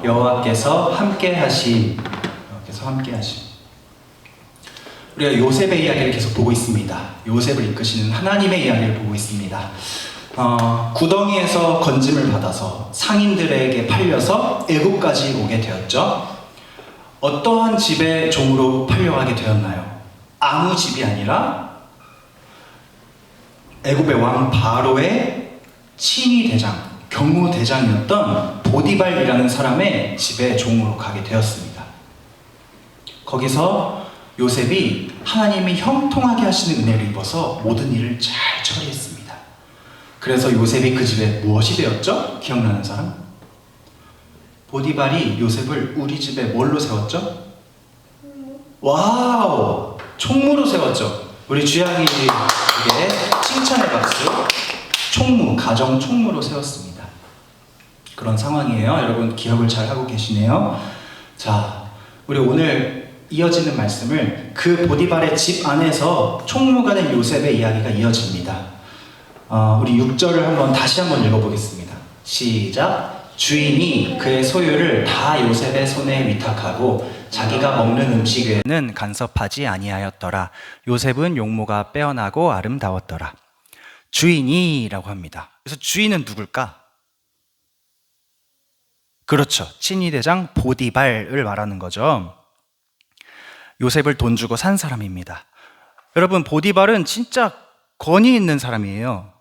여호와께서 함께 하심. 여호와께서 함께 하심. 우리가 요셉의 이야기를 계속 보고 있습니다. 요셉을 이끄시는 하나님의 이야기를 보고 있습니다. 구덩이에서 건짐을 받아서 상인들에게 팔려서 애굽까지 오게 되었죠. 어떠한 집의 종으로 팔려가게 되었나요? 아무 집이 아니라 애굽의 왕 바로의 친위 대장, 경무 대장이었던 보디발이라는 사람의 집의 종으로 가게 되었습니다. 거기서 요셉이 하나님이 형통하게 하시는 은혜를 입어서 모든 일을 잘 처리했습니다. 그래서 요셉이 그 집에 무엇이 되었죠? 기억나는 사람? 보디발이 요셉을 우리 집에 뭘로 세웠죠? 와우! 총무로 세웠죠. 우리 주양이에게 칭찬의 박수. 총무, 가정 총무로 세웠습니다. 그런 상황이에요. 여러분 기억을 잘 하고 계시네요. 자, 우리 오늘 이어지는 말씀을 그 보디발의 집 안에서 총무가 된 요셉의 이야기가 이어집니다. 우리 6절을 다시 한번 읽어보겠습니다. 시작! 주인이 그의 소유를 다 요셉의 손에 위탁하고 자기가 먹는 음식에는 간섭하지 아니하였더라. 요셉은 용모가 빼어나고 아름다웠더라. 주인이라고 합니다. 그래서 주인은 누굴까? 그렇죠. 친위대장 보디발을 말하는 거죠. 요셉을 돈 주고 산 사람입니다. 여러분, 보디발은 진짜 권위 있는 사람이에요.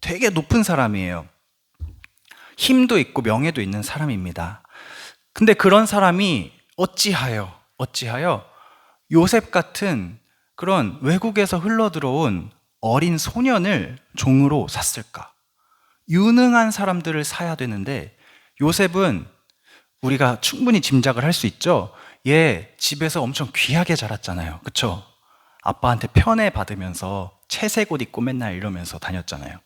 되게 높은 사람이에요. 힘도 있고 명예도 있는 사람입니다. 근데 그런 사람이 어찌하여 요셉 같은 그런 외국에서 흘러들어온 어린 소년을 종으로 샀을까? 유능한 사람들을 사야 되는데 요셉은 우리가 충분히 짐작을 할 수 있죠. 얘 집에서 엄청 귀하게 자랐잖아요. 그쵸? 아빠한테 편애 받으면서 채색 옷 입고 맨날 이러면서 다녔잖아요.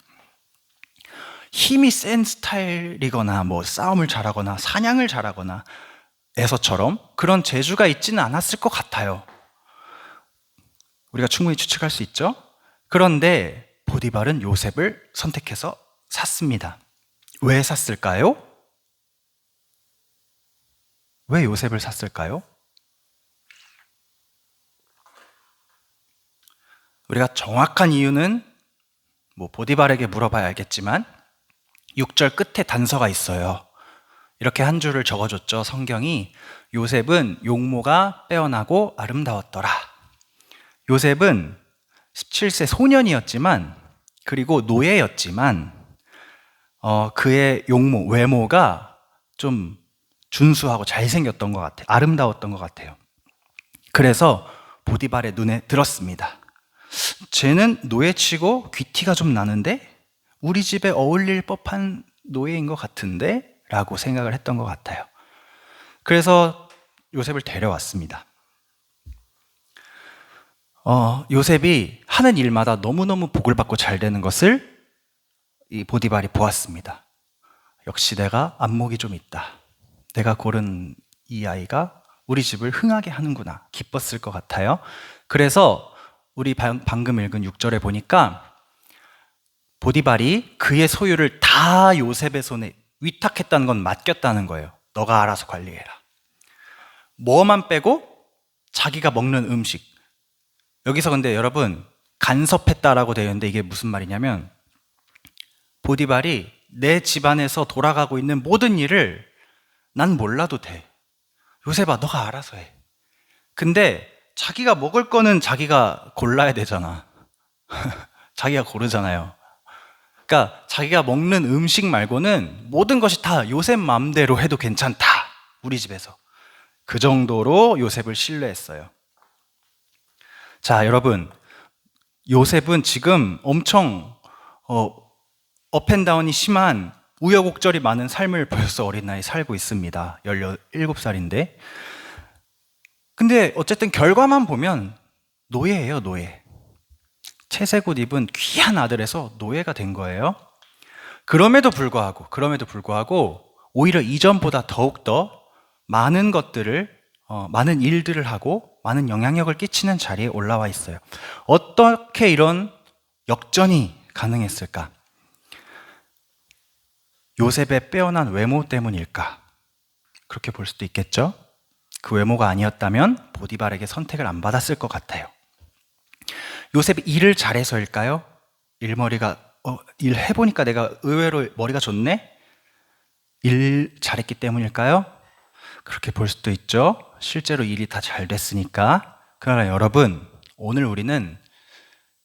힘이 센 스타일이거나 싸움을 잘하거나 사냥을 잘하거나 에서처럼 그런 재주가 있지는 않았을 것 같아요. 우리가 충분히 추측할 수 있죠. 그런데 보디발은 요셉을 선택해서 샀습니다. 왜 샀을까요? 왜 요셉을 샀을까요? 우리가 정확한 이유는 보디발에게 물어봐야 알겠지만 6절 끝에 단서가 있어요. 이렇게 한 줄을 적어줬죠. 성경이 요셉은 용모가 빼어나고 아름다웠더라. 요셉은 17세 소년이었지만 그리고 노예였지만 그의 용모, 외모가 좀 준수하고 잘생겼던 것 같아요. 아름다웠던 것 같아요. 그래서 보디발의 눈에 들었습니다. 쟤는 노예치고 귀티가 좀 나는데 우리 집에 어울릴 법한 노예인 것 같은데? 라고 생각을 했던 것 같아요. 그래서 요셉을 데려왔습니다. 요셉이 하는 일마다 너무너무 복을 받고 잘 되는 것을 이 보디발이 보았습니다. 역시 내가 안목이 좀 있다. 내가 고른 이 아이가 우리 집을 흥하게 하는구나. 기뻤을 것 같아요. 그래서 우리 방금 읽은 6절에 보니까 보디발이 그의 소유를 다 요셉의 손에 위탁했다는 건 맡겼다는 거예요. 너가 알아서 관리해라. 뭐만 빼고 자기가 먹는 음식. 여기서 근데 여러분 간섭했다라고 되어 있는데 이게 무슨 말이냐면 보디발이 내 집안에서 돌아가고 있는 모든 일을 난 몰라도 돼. 요셉아, 너가 알아서 해. 근데 자기가 먹을 거는 자기가 골라야 되잖아. 자기가 고르잖아요. 그러니까 자기가 먹는 음식 말고는 모든 것이 다 요셉 마음대로 해도 괜찮다. 우리 집에서. 그 정도로 요셉을 신뢰했어요. 자, 여러분. 요셉은 지금 엄청 업앤다운이 심한 우여곡절이 많은 삶을 벌써 어린 나이에 살고 있습니다. 17살인데. 근데 어쨌든 결과만 보면 노예예요, 노예. 채색 옷 입은 귀한 아들에서 노예가 된 거예요. 그럼에도 불구하고 오히려 이전보다 더욱더 많은 것들을 많은 일들을 하고 많은 영향력을 끼치는 자리에 올라와 있어요. 어떻게 이런 역전이 가능했을까? 요셉의 빼어난 외모 때문일까? 그렇게 볼 수도 있겠죠? 그 외모가 아니었다면 보디발에게 선택을 안 받았을 것 같아요. 요셉이 일을 잘해서일까요? 일 해보니까 내가 의외로 머리가 좋네? 일 잘했기 때문일까요? 그렇게 볼 수도 있죠. 실제로 일이 다 잘 됐으니까. 그러나 여러분, 오늘 우리는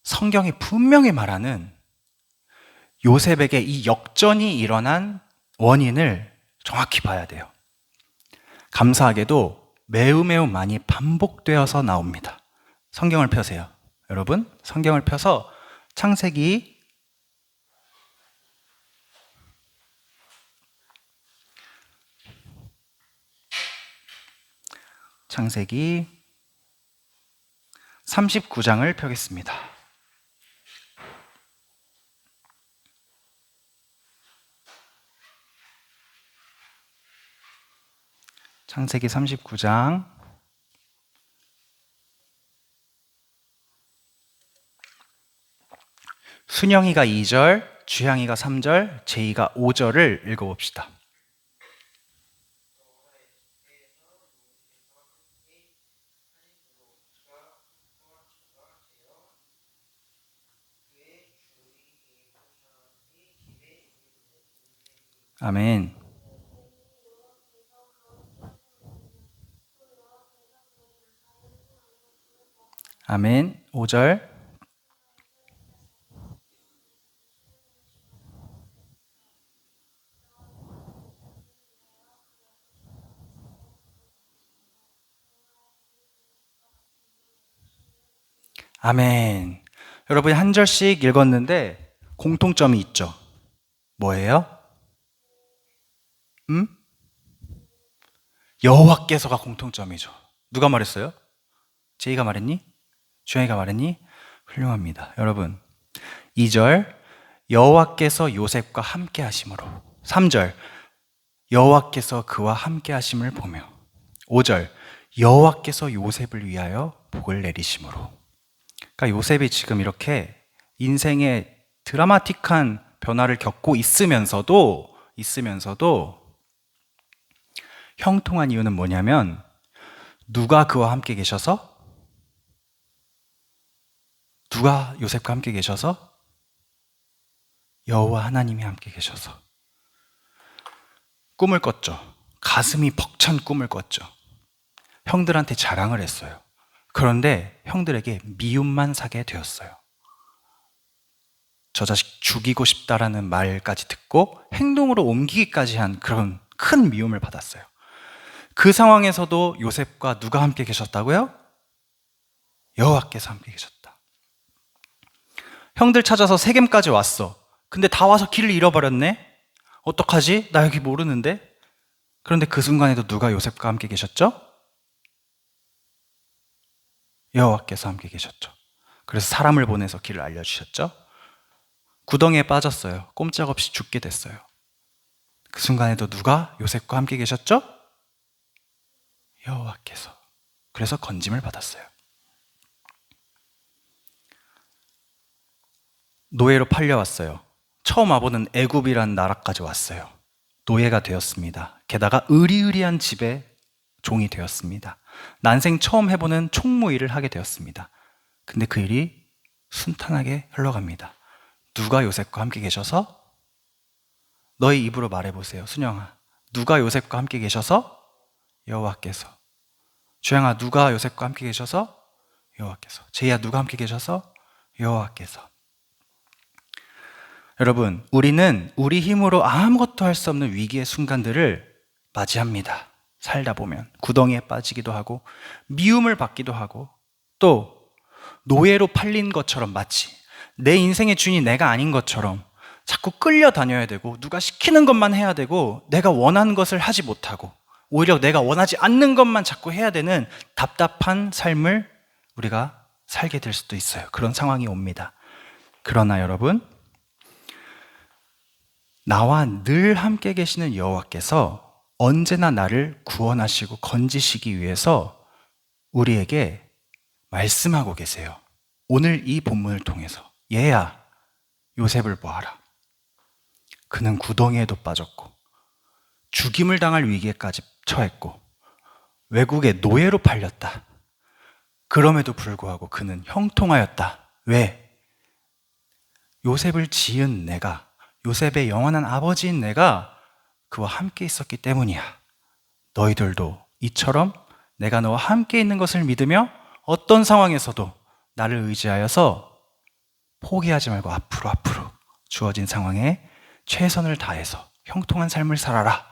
성경이 분명히 말하는 요셉에게 이 역전이 일어난 원인을 정확히 봐야 돼요. 감사하게도 매우 많이 반복되어서 나옵니다. 성경을 펴세요. 여러분, 성경을 펴서 창세기 39장을 펴겠습니다. 창세기 39장 순영이가 2절, 주향이가 3절, 제이가 5절을 읽어봅시다. 아멘. 아멘. 5절. 아멘. 여러분이 한 절씩 읽었는데 공통점이 있죠. 뭐예요? 여호와께서가 공통점이죠. 누가 말했어요? 제이가 말했니? 주영이가 말했니? 훌륭합니다. 여러분, 2절 여호와께서 요셉과 함께 하심으로, 3절 여호와께서 그와 함께 하심을 보며, 5절 여호와께서 요셉을 위하여 복을 내리심으로. 그러니까 요셉이 지금 이렇게 인생의 드라마틱한 변화를 겪고 있으면서도 형통한 이유는 뭐냐면 누가 그와 함께 계셔서? 누가 요셉과 함께 계셔서? 여호와 하나님이 함께 계셔서 꿈을 꿨죠. 가슴이 벅찬 꿈을 꿨죠. 형들한테 자랑을 했어요. 그런데 형들에게 미움만 사게 되었어요. 저 자식 죽이고 싶다라는 말까지 듣고 행동으로 옮기기까지 한 그런 큰 미움을 받았어요. 그 상황에서도 요셉과 누가 함께 계셨다고요? 여호와께서 함께 계셨다. 형들 찾아서 세겜까지 왔어. 근데 다 와서 길을 잃어버렸네? 어떡하지? 나 여기 모르는데? 그런데 그 순간에도 누가 요셉과 함께 계셨죠? 여호와께서 함께 계셨죠. 그래서 사람을 보내서 길을 알려주셨죠. 구덩이에 빠졌어요. 꼼짝없이 죽게 됐어요. 그 순간에도 누가 요셉과 함께 계셨죠? 여호와께서. 그래서 건짐을 받았어요. 노예로 팔려왔어요. 처음 와보는 애굽이란 나라까지 왔어요. 노예가 되었습니다. 게다가 으리으리한 집의 종이 되었습니다. 난생 처음 해보는 총무 일을 하게 되었습니다. 근데 그 일이 순탄하게 흘러갑니다. 누가 요셉과 함께 계셔서? 너희 입으로 말해보세요. 순영아, 누가 요셉과 함께 계셔서? 여호와께서. 주영아, 누가 요셉과 함께 계셔서? 여호와께서. 제이야, 누가 함께 계셔서? 여호와께서. 여러분, 우리는 우리 힘으로 아무것도 할 수 없는 위기의 순간들을 맞이합니다. 살다 보면 구덩이에 빠지기도 하고 미움을 받기도 하고 또 노예로 팔린 것처럼 마치 내 인생의 주인이 내가 아닌 것처럼 자꾸 끌려다녀야 되고 누가 시키는 것만 해야 되고 내가 원하는 것을 하지 못하고 오히려 내가 원하지 않는 것만 자꾸 해야 되는 답답한 삶을 우리가 살게 될 수도 있어요. 그런 상황이 옵니다. 그러나 여러분, 나와 늘 함께 계시는 여호와께서 언제나 나를 구원하시고 건지시기 위해서 우리에게 말씀하고 계세요. 오늘 이 본문을 통해서 얘야, 요셉을 보아라. 그는 구덩이에도 빠졌고 죽임을 당할 위기에까지 처했고 외국의 노예로 팔렸다. 그럼에도 불구하고 그는 형통하였다. 왜? 요셉을 지은 내가, 요셉의 영원한 아버지인 내가 그와 함께 있었기 때문이야. 너희들도 이처럼 내가 너와 함께 있는 것을 믿으며 어떤 상황에서도 나를 의지하여서 포기하지 말고 앞으로 주어진 상황에 최선을 다해서 형통한 삶을 살아라.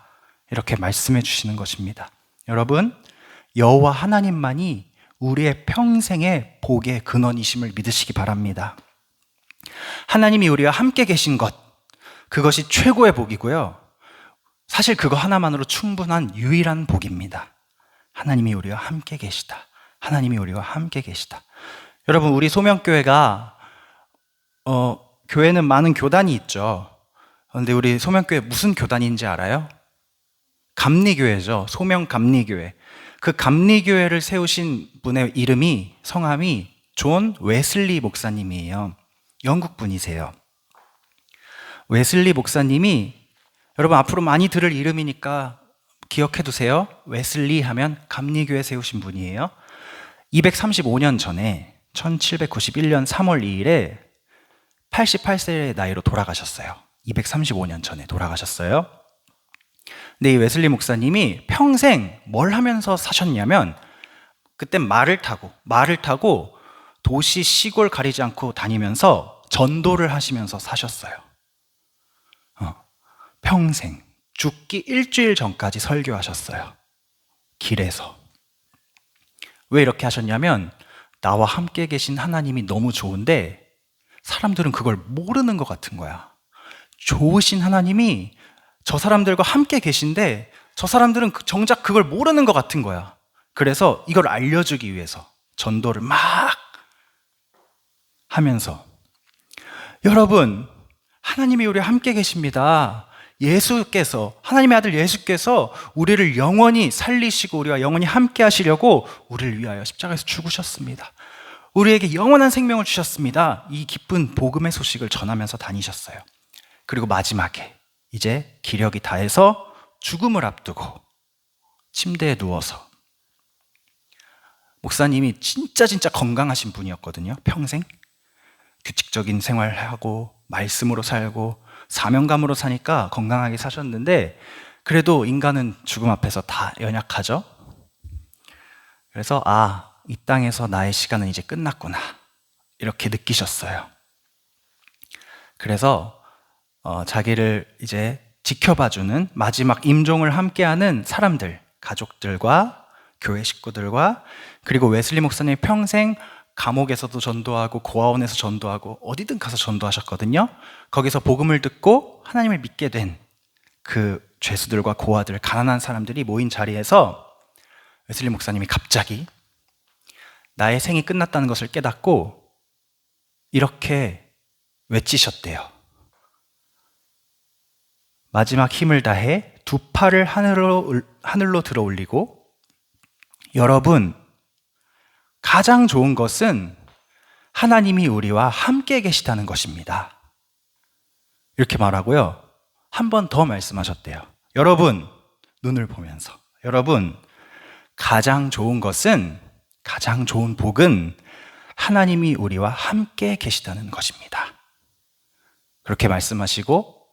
이렇게 말씀해 주시는 것입니다. 여러분, 여호와 하나님만이 우리의 평생의 복의 근원이심을 믿으시기 바랍니다. 하나님이 우리와 함께 계신 것, 그것이 최고의 복이고요. 사실 그거 하나만으로 충분한 유일한 복입니다. 하나님이 우리와 함께 계시다. 하나님이 우리와 함께 계시다. 여러분, 우리 소명교회가 교회는 많은 교단이 있죠. 그런데 우리 소명교회 무슨 교단인지 알아요? 감리교회죠. 소명감리교회. 그 감리교회를 세우신 분의 이름이, 성함이 존 웨슬리 목사님이에요. 영국 분이세요. 웨슬리 목사님이, 여러분 앞으로 많이 들을 이름이니까 기억해 두세요. 웨슬리 하면 감리교회 세우신 분이에요. 235년 전에 1791년 3월 2일에 88세의 나이로 돌아가셨어요. 235년 전에 돌아가셨어요. 근데 이 웨슬리 목사님이 평생 뭘 하면서 사셨냐면, 그땐 말을 타고 도시 시골 가리지 않고 다니면서 전도를 하시면서 사셨어요. 평생 죽기 일주일 전까지 설교하셨어요. 길에서. 왜 이렇게 하셨냐면, 나와 함께 계신 하나님이 너무 좋은데 사람들은 그걸 모르는 것 같은 거야. 좋으신 하나님이 저 사람들과 함께 계신데 저 사람들은 정작 그걸 모르는 것 같은 거야. 그래서 이걸 알려주기 위해서 전도를 막 하면서, 여러분, 하나님이 우리와 함께 계십니다. 예수께서, 하나님의 아들 예수께서 우리를 영원히 살리시고 우리와 영원히 함께 하시려고 우리를 위하여 십자가에서 죽으셨습니다. 우리에게 영원한 생명을 주셨습니다. 이 기쁜 복음의 소식을 전하면서 다니셨어요. 그리고 마지막에 이제 기력이 다해서 죽음을 앞두고 침대에 누워서, 목사님이 진짜 건강하신 분이었거든요. 평생 규칙적인 생활하고 말씀으로 살고 사명감으로 사니까 건강하게 사셨는데, 그래도 인간은 죽음 앞에서 다 연약하죠. 그래서 이 땅에서 나의 시간은 이제 끝났구나, 이렇게 느끼셨어요. 그래서 자기를 이제 지켜봐주는 마지막 임종을 함께하는 사람들, 가족들과 교회 식구들과, 그리고 웨슬리 목사님이 평생 감옥에서도 전도하고 고아원에서 전도하고 어디든 가서 전도하셨거든요. 거기서 복음을 듣고 하나님을 믿게 된 그 죄수들과 고아들, 가난한 사람들이 모인 자리에서 웨슬리 목사님이 갑자기 나의 생이 끝났다는 것을 깨닫고 이렇게 외치셨대요. 마지막 힘을 다해 두 팔을 하늘로 들어 올리고, 여러분, 가장 좋은 것은 하나님이 우리와 함께 계시다는 것입니다. 이렇게 말하고요. 한 번 더 말씀하셨대요. 여러분, 눈을 보면서, 여러분, 가장 좋은 것은, 가장 좋은 복은 하나님이 우리와 함께 계시다는 것입니다. 그렇게 말씀하시고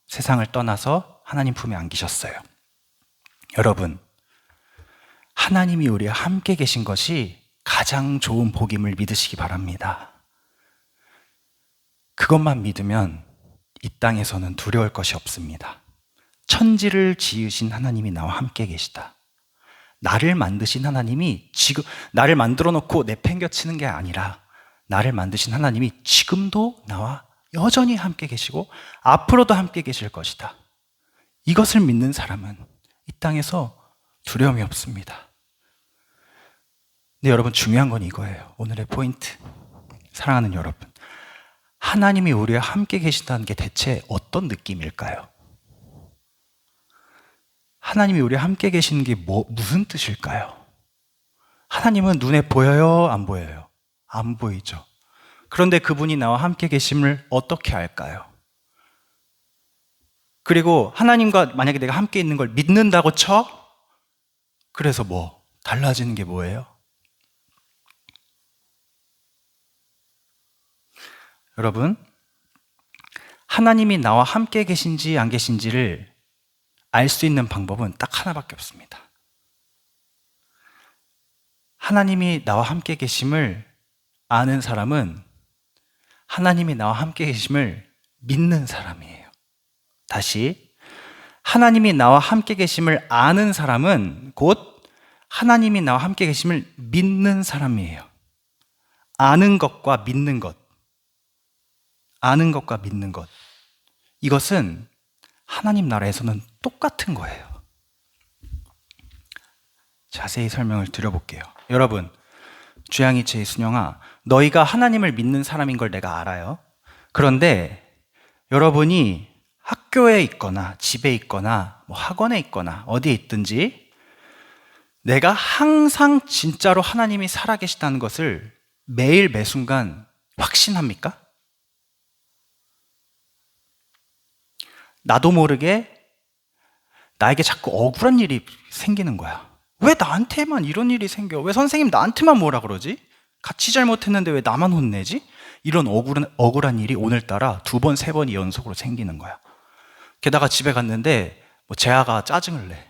세상을 떠나서 하나님 품에 안기셨어요. 여러분, 하나님이 우리와 함께 계신 것이 가장 좋은 복임을 믿으시기 바랍니다. 그것만 믿으면 이 땅에서는 두려울 것이 없습니다. 천지를 지으신 하나님이 나와 함께 계시다. 나를 만드신 하나님이 지금 나를 만들어 놓고 내팽겨치는 게 아니라, 나를 만드신 하나님이 지금도 나와 여전히 함께 계시고 앞으로도 함께 계실 것이다. 이것을 믿는 사람은 이 땅에서 두려움이 없습니다. 근데 여러분, 중요한 건 이거예요. 오늘의 포인트. 사랑하는 여러분, 하나님이 우리와 함께 계신다는 게 대체 어떤 느낌일까요? 하나님이 우리와 함께 계시는 게 무슨 뜻일까요? 하나님은 눈에 보여요? 안 보여요? 안 보이죠. 그런데 그분이 나와 함께 계심을 어떻게 알까요? 그리고 하나님과 만약에 내가 함께 있는 걸 믿는다고 쳐? 그래서 뭐 달라지는 게 뭐예요? 여러분, 하나님이 나와 함께 계신지 안 계신지를 알 수 있는 방법은 딱 하나밖에 없습니다. 하나님이 나와 함께 계심을 아는 사람은 하나님이 나와 함께 계심을 믿는 사람이에요. 다시, 하나님이 나와 함께 계심을 아는 사람은 곧 하나님이 나와 함께 계심을 믿는 사람이에요. 아는 것과 믿는 것, 아는 것과 믿는 것, 이것은 하나님 나라에서는 똑같은 거예요. 자세히 설명을 드려볼게요. 여러분, 주양이체 순영아, 너희가 하나님을 믿는 사람인 걸 내가 알아요. 그런데 여러분이 학교에 있거나 집에 있거나 뭐 학원에 있거나 어디에 있든지 내가 항상 진짜로 하나님이 살아계시다는 것을 매일 매순간 확신합니까? 나도 모르게 나에게 자꾸 억울한 일이 생기는 거야. 왜 나한테만 이런 일이 생겨? 왜 선생님 나한테만 뭐라 그러지? 같이 잘못했는데 왜 나만 혼내지? 이런 억울한 일이 오늘따라 2번, 3번이 연속으로 생기는 거야. 게다가 집에 갔는데 뭐 재아가 짜증을 내.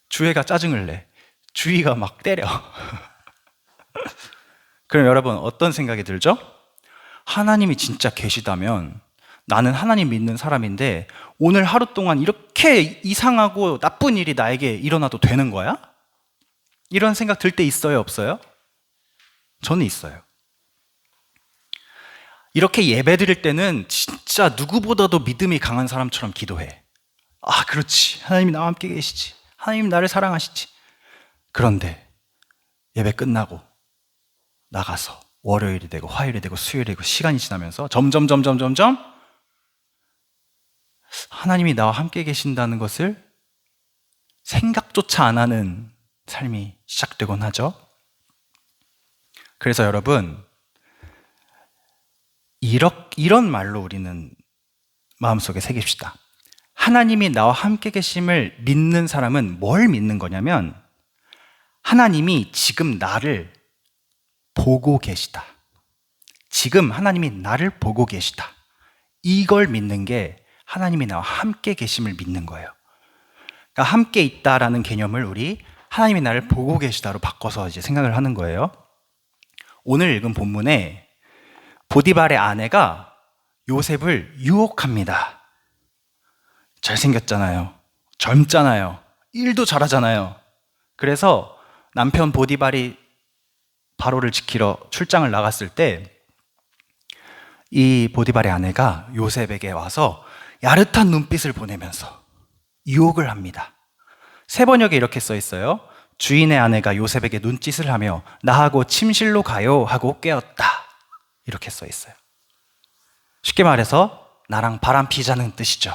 주애가 짜증을 내. 주희가 막 때려. 그럼 여러분 어떤 생각이 들죠? 하나님이 진짜 계시다면 나는 하나님 믿는 사람인데 오늘 하루 동안 이렇게 이상하고 나쁜 일이 나에게 일어나도 되는 거야? 이런 생각 들 때 있어요, 없어요? 저는 있어요. 이렇게 예배 드릴 때는 진짜 누구보다도 믿음이 강한 사람처럼 기도해. 아, 그렇지. 하나님이 나와 함께 계시지. 하나님 나를 사랑하시지. 그런데 예배 끝나고 나가서 월요일이 되고 화요일이 되고 수요일이 되고 시간이 지나면서 점점 하나님이 나와 함께 계신다는 것을 생각조차 안 하는 삶이 시작되곤 하죠. 그래서 여러분, 이런 말로 우리는 마음속에 새깁시다. 하나님이 나와 함께 계심을 믿는 사람은 뭘 믿는 거냐면 하나님이 지금 나를 보고 계시다. 지금 하나님이 나를 보고 계시다. 이걸 믿는 게 하나님이 나와 함께 계심을 믿는 거예요. 그러니까 함께 있다라는 개념을 우리 하나님이 나를 보고 계시다로 바꿔서 이제 생각을 하는 거예요. 오늘 읽은 본문에 보디발의 아내가 요셉을 유혹합니다. 잘생겼잖아요. 젊잖아요. 일도 잘하잖아요. 그래서 남편 보디발이 바로를 지키러 출장을 나갔을 때 이 보디발의 아내가 요셉에게 와서 야릇한 눈빛을 보내면서 유혹을 합니다. 세번역에 이렇게 써 있어요. 주인의 아내가 요셉에게 눈짓을 하며 나하고 침실로 가요 하고 깨었다. 이렇게 써 있어요. 쉽게 말해서 나랑 바람 피자는 뜻이죠.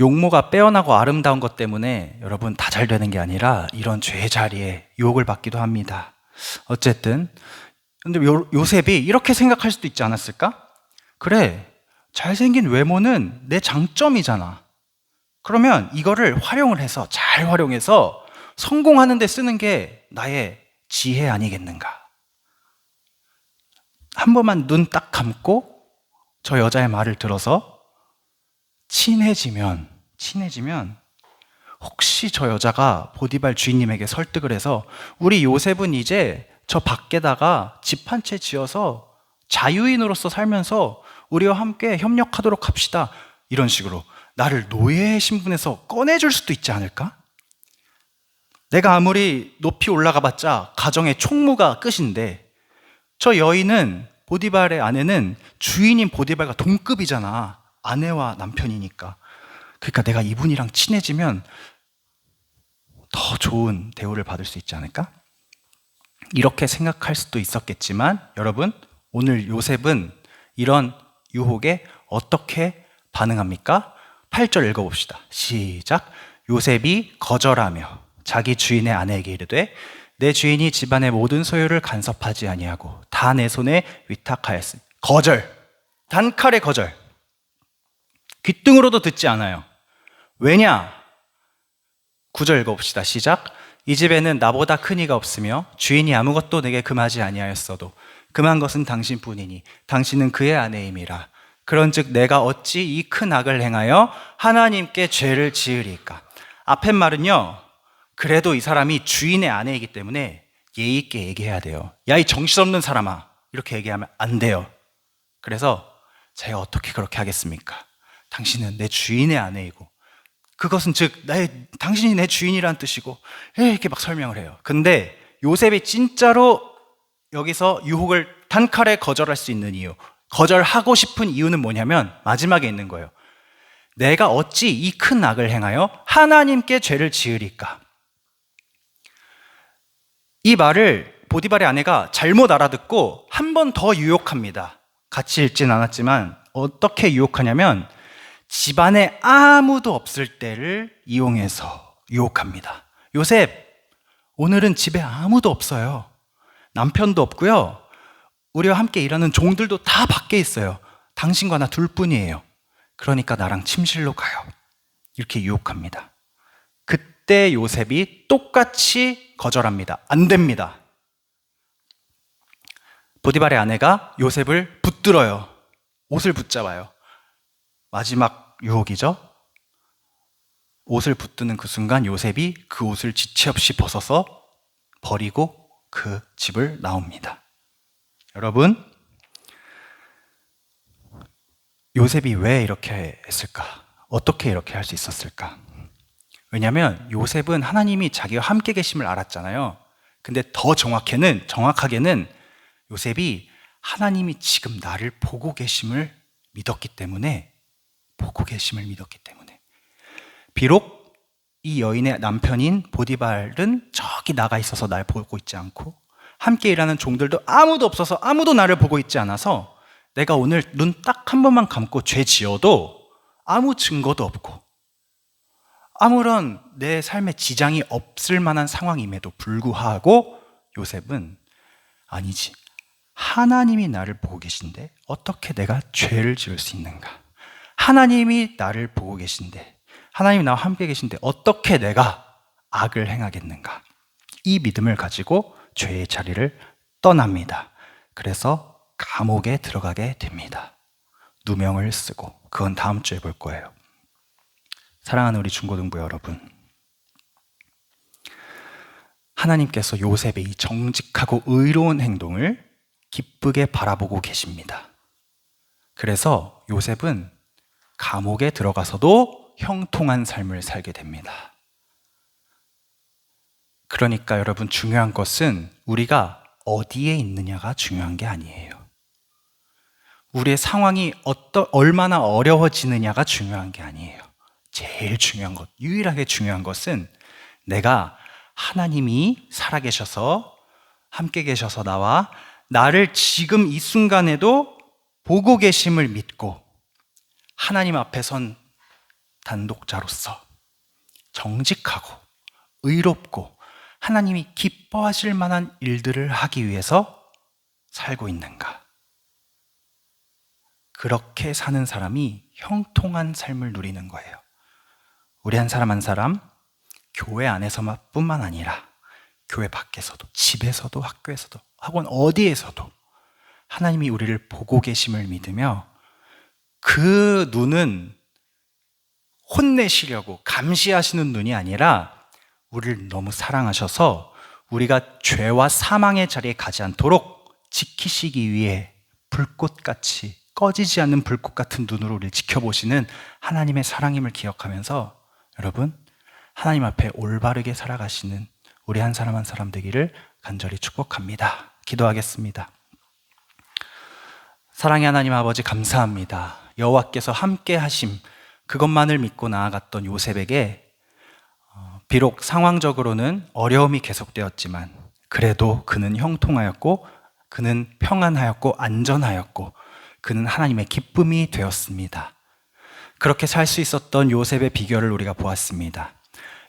용모가 빼어나고 아름다운 것 때문에 여러분 다 잘 되는 게 아니라 이런 죄의 자리에 유혹을 받기도 합니다. 어쨌든 근데 요셉이 이렇게 생각할 수도 있지 않았을까? 그래, 잘생긴 외모는 내 장점이잖아. 그러면 이거를 잘 활용해서 성공하는 데 쓰는 게 나의 지혜 아니겠는가? 한 번만 눈 딱 감고 저 여자의 말을 들어서 친해지면 혹시 저 여자가 보디발 주인님에게 설득을 해서 우리 요셉은 이제 저 밖에다가 집 한 채 지어서 자유인으로서 살면서 우리와 함께 협력하도록 합시다. 이런 식으로 나를 노예의 신분에서 꺼내줄 수도 있지 않을까? 내가 아무리 높이 올라가 봤자 가정의 총무가 끝인데 저 여인은 보디발의 아내는 주인인 보디발과 동급이잖아. 아내와 남편이니까. 그러니까 내가 이분이랑 친해지면 더 좋은 대우를 받을 수 있지 않을까? 이렇게 생각할 수도 있었겠지만 여러분, 오늘 요셉은 이런 유혹에 어떻게 반응합니까? 8절 읽어봅시다. 시작. 요셉이 거절하며 자기 주인의 아내에게 이르되 내 주인이 집안의 모든 소유를 간섭하지 아니하고 다 내 손에 위탁하였으니. 거절. 단칼의 거절. 귓등으로도 듣지 않아요. 왜냐? 9절 읽어봅시다. 시작. 이 집에는 나보다 큰 이가 없으며 주인이 아무것도 내게 금하지 아니하였어도 금한 것은 당신뿐이니 당신은 그의 아내임이라. 그런즉 내가 어찌 이 큰 악을 행하여 하나님께 죄를 지으리까? 앞에 말은요, 그래도 이 사람이 주인의 아내이기 때문에 예의 있게 얘기해야 돼요. 야, 이 정신없는 사람아, 이렇게 얘기하면 안 돼요. 그래서 제가 어떻게 그렇게 하겠습니까? 당신은 내 주인의 아내이고, 그것은 즉 당신이 내 주인이란 뜻이고, 이렇게 막 설명을 해요. 근데 요셉이 진짜로 여기서 유혹을 단칼에 거절할 수 있는 이유, 거절하고 싶은 이유는 뭐냐면 마지막에 있는 거예요. 내가 어찌 이 큰 악을 행하여 하나님께 죄를 지으리까? 이 말을 보디발의 아내가 잘못 알아듣고 한 번 더 유혹합니다. 같이 읽진 않았지만 어떻게 유혹하냐면 집안에 아무도 없을 때를 이용해서 유혹합니다. 요셉, 오늘은 집에 아무도 없어요. 남편도 없고요. 우리와 함께 일하는 종들도 다 밖에 있어요. 당신과 나 둘뿐이에요. 그러니까 나랑 침실로 가요. 이렇게 유혹합니다. 그때 요셉이 똑같이 거절합니다. 안 됩니다. 보디발의 아내가 요셉을 붙들어요. 옷을 붙잡아요. 마지막 유혹이죠. 옷을 붙드는 그 순간 요셉이 그 옷을 지체 없이 벗어서 버리고 그 집을 나옵니다. 여러분, 요셉이 왜 이렇게 했을까? 어떻게 이렇게 할 수 있었을까? 왜냐하면 요셉은 하나님이 자기와 함께 계심을 알았잖아요. 근데 더 정확하게는 요셉이 하나님이 지금 나를 보고 계심을 믿었기 때문에, 비록 이 여인의 남편인 보디발은 저기 나가 있어서 날 보고 있지 않고, 함께 일하는 종들도 아무도 없어서 아무도 나를 보고 있지 않아서 내가 오늘 눈 딱 한 번만 감고 죄 지어도 아무 증거도 없고 아무런 내 삶에 지장이 없을 만한 상황임에도 불구하고 요셉은 아니지, 하나님이 나를 보고 계신데 어떻게 내가 죄를 지을 수 있는가? 하나님이 나를 보고 계신데, 하나님이 나와 함께 계신데 어떻게 내가 악을 행하겠는가? 이 믿음을 가지고 죄의 자리를 떠납니다. 그래서 감옥에 들어가게 됩니다. 누명을 쓰고. 그건 다음 주에 볼 거예요. 사랑하는 우리 중고등부 여러분, 하나님께서 요셉의 이 정직하고 의로운 행동을 기쁘게 바라보고 계십니다. 그래서 요셉은 감옥에 들어가서도 형통한 삶을 살게 됩니다. 그러니까 여러분, 중요한 것은 우리가 어디에 있느냐가 중요한 게 아니에요. 우리의 상황이 얼마나 어려워지느냐가 중요한 게 아니에요. 제일 중요한 것, 유일하게 중요한 것은 내가 하나님이 살아계셔서 함께 계셔서 나를 지금 이 순간에도 보고 계심을 믿고 하나님 앞에 선 단독자로서 정직하고 의롭고 하나님이 기뻐하실 만한 일들을 하기 위해서 살고 있는가? 그렇게 사는 사람이 형통한 삶을 누리는 거예요. 우리 한 사람 한 사람, 교회 안에서뿐만 아니라 교회 밖에서도, 집에서도, 학교에서도, 학원 어디에서도 하나님이 우리를 보고 계심을 믿으며 그 눈은 혼내시려고 감시하시는 눈이 아니라 우리를 너무 사랑하셔서 우리가 죄와 사망의 자리에 가지 않도록 지키시기 위해 불꽃같이, 꺼지지 않는 불꽃 같은 눈으로 우리를 지켜보시는 하나님의 사랑임을 기억하면서 여러분, 하나님 앞에 올바르게 살아가시는 우리 한 사람 한 사람 되기를 간절히 축복합니다. 기도하겠습니다. 사랑의 하나님 아버지, 감사합니다. 여호와께서 함께 하심, 그것만을 믿고 나아갔던 요셉에게 비록 상황적으로는 어려움이 계속되었지만 그래도 그는 형통하였고, 그는 평안하였고 안전하였고, 그는 하나님의 기쁨이 되었습니다. 그렇게 살 수 있었던 요셉의 비결을 우리가 보았습니다.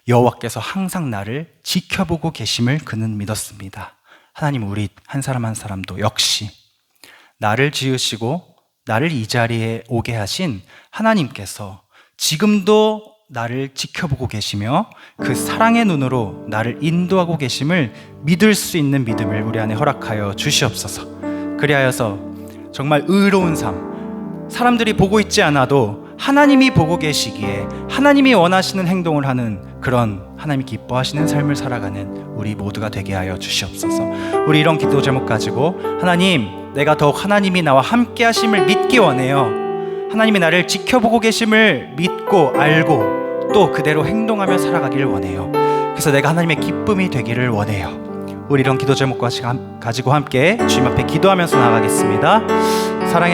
여호와께서 항상 나를 지켜보고 계심을 그는 믿었습니다. 하나님, 우리 한 사람 한 사람도 역시 나를 지으시고 나를 이 자리에 오게 하신 하나님께서 지금도 나를 지켜보고 계시며 그 사랑의 눈으로 나를 인도하고 계심을 믿을 수 있는 믿음을 우리 안에 허락하여 주시옵소서. 그리하여서 정말 의로운 삶, 사람들이 보고 있지 않아도 하나님이 보고 계시기에 하나님이 원하시는 행동을 하는 그런 하나님이 기뻐하시는 삶을 살아가는 우리 모두가 되게 하여 주시옵소서. 우리 이런 기도 제목 가지고 하나님, 내가 더욱 하나님이 나와 함께 하심을 믿기 원해요. 하나님이 나를 지켜보고 계심을 믿고 알고 또 그대로 행동하며 살아가기를 원해요. 그래서 내가 하나님의 기쁨이 되기를 원해요. 우리 이런 기도 제목과 가지고 함께 주님 앞에 기도하면서 나가겠습니다. 사랑의